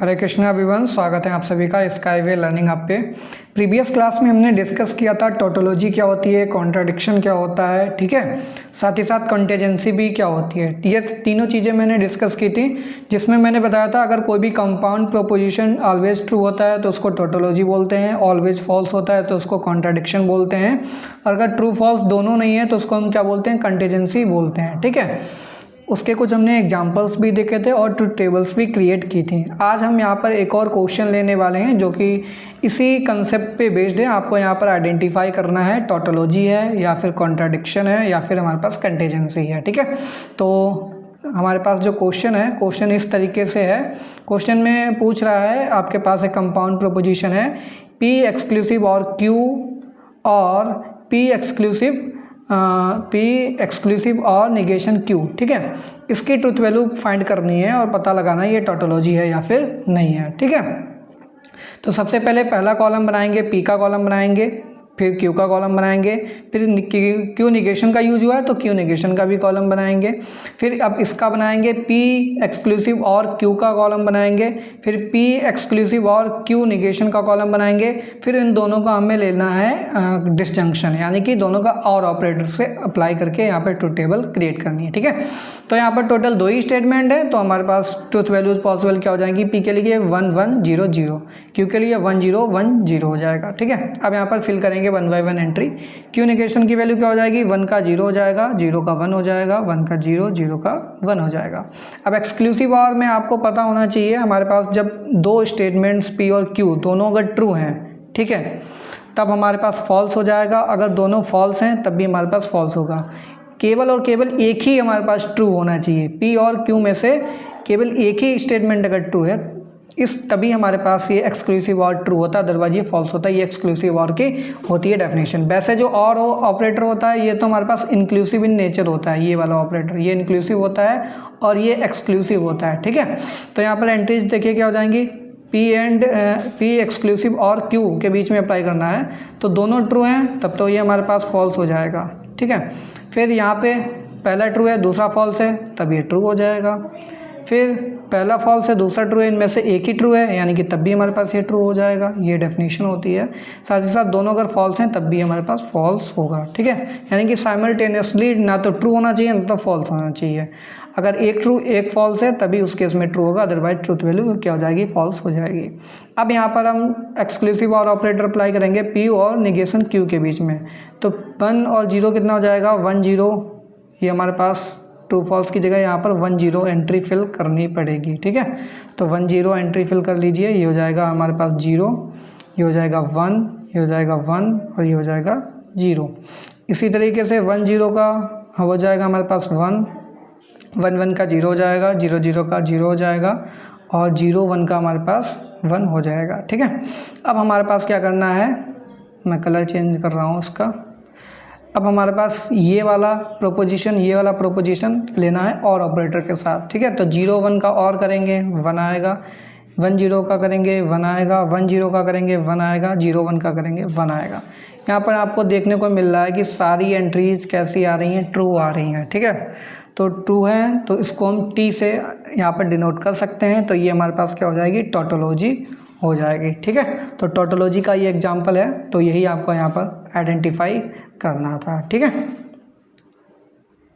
हरे Krishna everyone, स्वागत है आप सभी का स्काईवे लर्निंग ऐप पे। प्रीवियस क्लास में हमने डिस्कस किया था टोटोलॉजी क्या होती है, कॉन्ट्राडिक्शन क्या होता है, ठीक है, साथ ही साथ कंटीजेंसी भी क्या होती है। ये तीनों चीज़ें मैंने डिस्कस की थी, जिसमें मैंने बताया था अगर कोई भी कंपाउंड प्रोपोजिशन ऑलवेज ट्रू होता है तो उसको टोटोलॉजी बोलते हैं, ऑलवेज फॉल्स होता है तो उसको कॉन्ट्राडिक्शन बोलते हैं, और अगर ट्रू फॉल्स दोनों नहीं है तो उसको हम क्या बोलते हैं, कंटीजेंसी बोलते हैं, ठीक है। उसके कुछ हमने एग्जाम्पल्स भी देखे थे और ट्रुथ टेबल्स भी क्रिएट की थी। आज हम यहाँ पर एक और क्वेश्चन लेने वाले हैं जो कि इसी कंसेप्ट पे बेस्ड है। आपको यहाँ पर आइडेंटिफाई करना है टोटोलॉजी है या फिर कॉन्ट्राडिक्शन है या फिर हमारे पास कंटीजेंसी है, ठीक है। तो हमारे पास जो क्वेश्चन है, क्वेश्चन इस तरीके से है। क्वेश्चन में पूछ रहा है, आपके पास एक कंपाउंड प्रोपोजिशन है P एक्सक्लूसिव और Q और P एक्सक्लूसिव और निगेशन Q, ठीक है। इसकी ट्रुथ वैल्यू फाइंड करनी है और पता लगाना है ये टोटोलॉजी है या फिर नहीं है, ठीक है। तो सबसे पहले पहला कॉलम बनाएंगे, P का कॉलम बनाएंगे, फिर Q का कॉलम बनाएंगे, फिर Q निगेशन का यूज हुआ है तो Q निगेशन का भी कॉलम बनाएंगे। फिर अब इसका बनाएंगे P एक्सक्लूसिव और Q का कॉलम बनाएंगे, फिर P एक्सक्लूसिव और Q निगेशन का कॉलम बनाएंगे। फिर इन दोनों का हमें लेना है डिसजंक्शन, यानी कि दोनों का और ऑपरेटर से अप्लाई करके यहाँ पर ट्रुथ टेबल क्रिएट करनी है, ठीक है। तो यहाँ पर टोटल 2 ही स्टेटमेंट है, तो हमारे पास ट्रुथ वैल्यूज पॉसिबल क्या हो जाएंगी, P के लिए 1 1 0 0, Q के लिए 1 0 1 0 हो जाएगा, ठीक है। अब यहाँ पर फिल करेंगे 1 बाय 1 एंट्री। Q निगेशन की वैल्यू क्या हो जाएगी, 1 का 0 हो जाएगा, 0 का 1 हो जाएगा, 1 का 0 0 का 1 हो जाएगा। अब एक्सक्लूसिव और में आपको पता होना चाहिए, हमारे पास जब 2 स्टेटमेंट्स P और Q दोनों अगर ट्रू हैं, ठीक है, तब हमारे पास फॉल्स हो जाएगा। अगर दोनों फॉल्स हैं तब भी हमारे पास फॉल्स होगा। केवल और केवल एक ही हमारे पास ट्रू होना चाहिए, P और Q में से केवल एक ही स्टेटमेंट अगर ट्रू है तभी हमारे पास ये एक्सक्लूसिव और ट्रू होता है, अदरवाइज ये फॉल्स होता है। ये एक्सक्लूसिव और की होती है डेफिनेशन। वैसे जो और ऑपरेटर होता है ये तो हमारे पास इंक्लूसिव इन नेचर होता है, ये वाला ऑपरेटर ये इंक्लूसिव होता है और ये एक्सक्लूसिव होता है, ठीक है। तो यहाँ पर एंट्रीज देखिए क्या हो जाएंगी, P एक्सक्लूसिव और Q के बीच में अप्लाई करना है, तो दोनों ट्रू हैं तब तो ये हमारे पास फॉल्स हो जाएगा, ठीक है। फिर यहाँ पे पहला ट्रू है दूसरा फॉल्स है तब ये ट्रू हो जाएगा। फिर पहला फॉल्स है दूसरा ट्रू है, इनमें से एक ही ट्रू है यानी कि तब भी हमारे पास ये ट्रू हो जाएगा, ये डेफिनेशन होती है। साथ ही साथ दोनों अगर फॉल्स हैं तब भी हमारे पास फॉल्स होगा, ठीक है। यानी कि साइमल्टेनियसली ना तो ट्रू होना चाहिए ना तो फॉल्स होना चाहिए। अगर एक ट्रू एक फॉल्स है तभी उस केस में ट्रू होगा, अदरवाइज ट्रूथ वैल्यू क्या हो जाएगी, फॉल्स हो जाएगी। अब यहाँ पर हम एक्सक्लूसिव और ऑपरेटर अप्लाई करेंगे P और निगेशन Q के बीच में, तो 1 और 0 कितना हो जाएगा, 1 0। ये हमारे पास ट्रू फॉल्स की जगह यहाँ पर 1 0 एंट्री फिल करनी पड़ेगी, ठीक है। तो 1 0 एंट्री फिल कर लीजिए, ये हो जाएगा हमारे पास 0, ये हो जाएगा 1, ये हो जाएगा 1 और ये हो जाएगा 0। इसी तरीके से 1 0 का हो जाएगा हमारे पास 1 1 का 0 हो जाएगा, 0 0 का 0 हो जाएगा और 0 1 का हमारे पास 1 हो जाएगा, ठीक है। अब हमारे पास क्या करना है, मैं कलर चेंज कर रहा हूँ उसका। अब हमारे पास ये वाला प्रोपोजिशन लेना है और ऑपरेटर के साथ, ठीक है। तो 0 1 का और करेंगे 1 आएगा, 1 0 का करेंगे 1 आएगा, 1 0 का करेंगे 1 आएगा, 0 1 का करेंगे 1 आएगा। यहाँ पर आपको देखने को मिल रहा है कि सारी एंट्रीज कैसी आ रही हैं, ट्रू आ रही हैं, ठीक है। तो ट्रू है तो इसको हम T से यहाँ पर डिनोट कर सकते हैं, तो ये हमारे पास क्या हो जाएगी, टोटोलॉजी हो जाएगी, ठीक है। तो टोटोलॉजी का ये एग्जाम्पल है, तो यही आपको यहाँ पर आइडेंटिफाई करना था, ठीक है।